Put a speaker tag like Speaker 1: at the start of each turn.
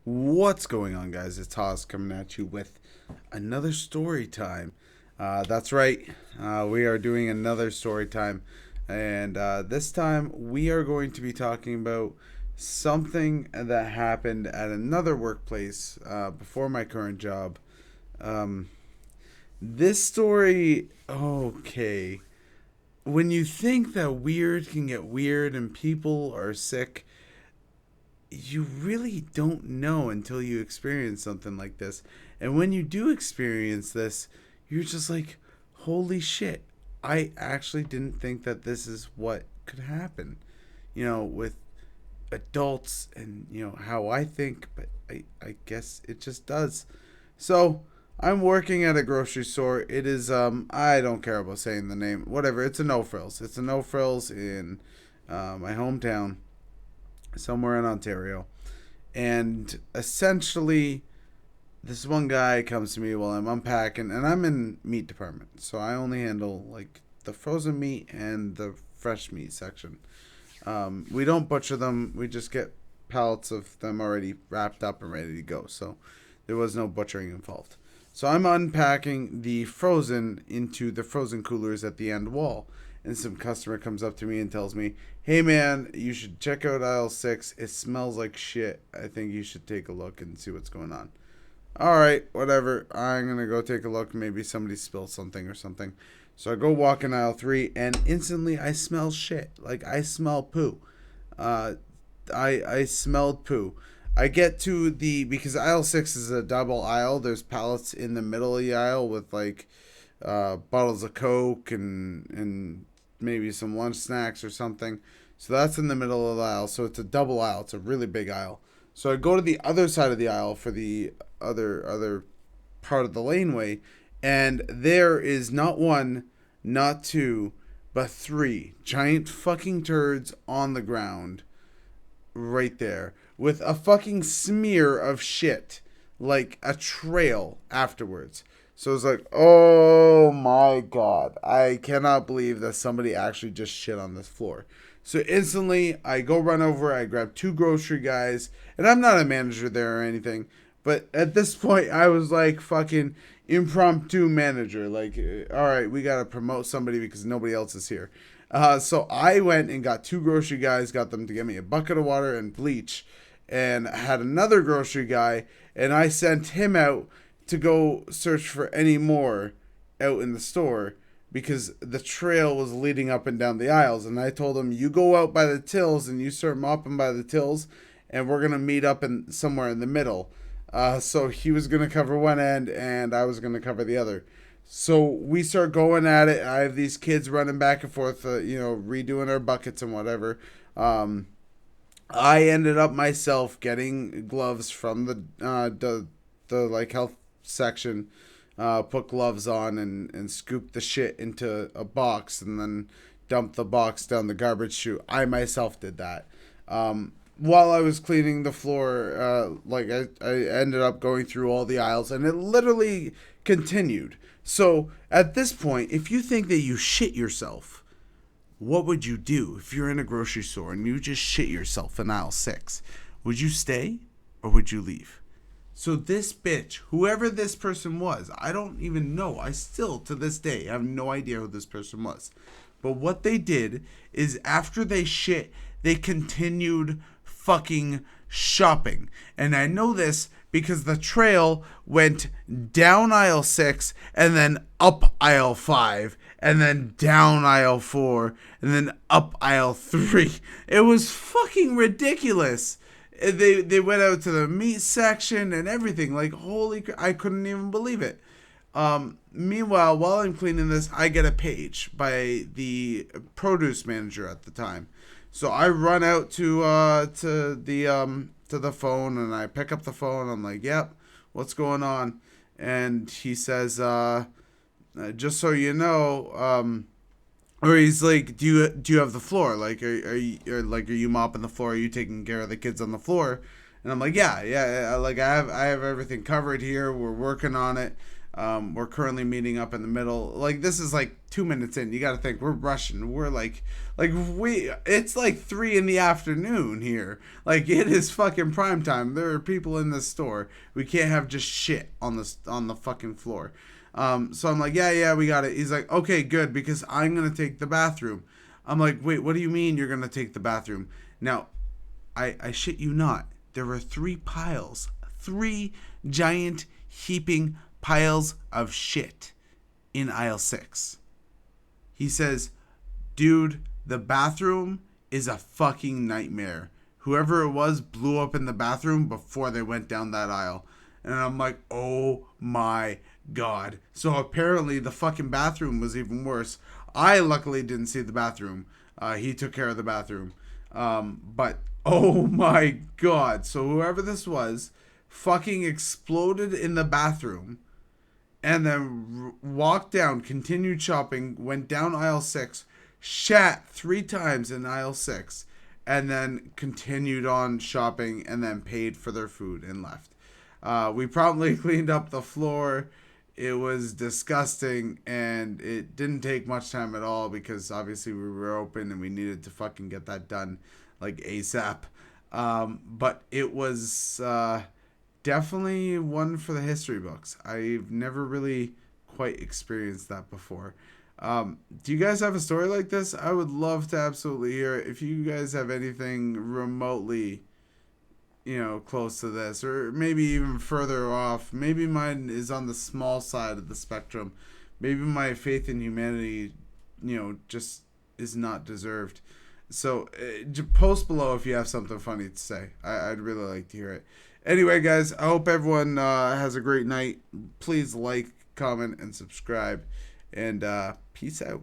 Speaker 1: What's going on, guys? It's Haas coming at you with another story time. That's right, we are doing another story time, and this time we are going to be talking about something that happened at another workplace before my current job. Um, this story, okay. When you think that weird can get weird and people are sick, you really don't know until you experience something like this. And when you do experience this, you're just like, holy shit, I actually didn't think that this is what could happen, with adults and, how I think, but I guess it just does. So, I'm working at a grocery store. It is, I don't care about saying the name, whatever. It's a No Frills. It's a No Frills in my hometown, somewhere in Ontario. And essentially, this one guy comes to me while I'm unpacking, and I'm in meat department, so I only handle like the frozen meat and the fresh meat section. We don't butcher them; we just get pallets of them already wrapped up and ready to go. So there was no butchering involved. So I'm unpacking the frozen into the frozen coolers at the end wall, and some customer comes up to me and tells me, "Hey man, you should check out aisle 6. It smells like shit. I think you should take a look and see what's going on." All right, whatever. I'm going to go take a look. Maybe somebody spilled something or something. So I go walk in aisle 3 and instantly I smell shit. Like I smell poo. Uh I smelled poo. I get to the because aisle 6 is a double aisle. There's pallets in the middle of the aisle with like bottles of Coke and maybe some lunch snacks or something. So that's in the middle of the aisle. So it's a double aisle. It's a really big aisle. So I go to the other side of the aisle for the other part of the laneway, and there is not one, not two, but three giant fucking turds on the ground right there with a fucking smear of shit, like a trail afterwards. So it's like, oh my god, I cannot believe that somebody actually just shit on this floor. So instantly, I go run over, I grab two grocery guys, and I'm not a manager there or anything, but at this point, I was like fucking impromptu manager. Like, all right, we gotta promote somebody because nobody else is here. So I went and got two grocery guys, got them to get me a bucket of water and bleach, and had another grocery guy, and I sent him out to go search for any more out in the store because the trail was leading up and down the aisles. And I told him, "You go out by the tills and you start mopping by the tills, and we're gonna meet up in somewhere in the middle." So he was gonna cover one end, and I was gonna cover the other. So we start going at it. I have these kids running back and forth, redoing our buckets and whatever. Um, I ended up myself getting gloves from the like health section, put gloves on and scoop the shit into a box and then dump the box down the garbage chute. I myself did that. While I was cleaning the floor, I ended up going through all the aisles and it literally continued. So at this point, if you think that you shit yourself, what would you do if you're in a grocery store and you just shit yourself in aisle 6? Would you stay or would you leave? So this bitch, whoever this person was, I don't even know. I still, to this day, have no idea who this person was. But what they did is after they shit, they continued fucking shopping. And I know this because the trail went down aisle 6 and then up aisle 5 and then down aisle 4 and then up aisle 3. It was fucking ridiculous. They went out to the meat section and everything. Like, holy, I couldn't even believe it. Meanwhile, while I'm cleaning this, I get a page by the produce manager at the time. So I run out to the phone and I pick up the phone. I'm like, "Yep, what's going on?" And he says, "Just so you know, or he's like, do you have the floor? Like, are you mopping the floor? Are you taking care of the kids on the floor?" And I'm like, "Yeah, yeah. Like I have everything covered here. We're working on it." We're currently meeting up in the middle. Like, this is like 2 minutes in. You got to think we're rushing. We're it's like 3 in the afternoon here. Like, it is fucking prime time. There are people in this store. We can't have just shit on the fucking floor. So I'm like, yeah, we got it. He's like, okay, good, because I'm gonna take the bathroom. I'm like, wait, what do you mean you're gonna take the bathroom? Now, I shit you not. There were three giant heaping piles of shit in aisle 6. He says, dude, the bathroom is a fucking nightmare. Whoever it was blew up in the bathroom before they went down that aisle. And I'm like, oh my God. So apparently the fucking bathroom was even worse. I luckily didn't see the bathroom. He took care of the bathroom. But oh my God. So whoever this was fucking exploded in the bathroom and then walked down, continued shopping, went down aisle 6, shat 3 times in aisle 6, and then continued on shopping and then paid for their food and left. We promptly cleaned up the floor. It was disgusting, and it didn't take much time at all because obviously we were open and we needed to fucking get that done like ASAP. But it was definitely one for the history books. I've never really quite experienced that before. Do you guys have a story like this? I would love to absolutely hear it. If you guys have anything remotely, close to this, or maybe even further off. Maybe mine is on the small side of the spectrum. Maybe my faith in humanity, just is not deserved. So post below if you have something funny to say. I'd really like to hear it. Anyway, guys, I hope everyone has a great night. Please like, comment, and subscribe. And peace out.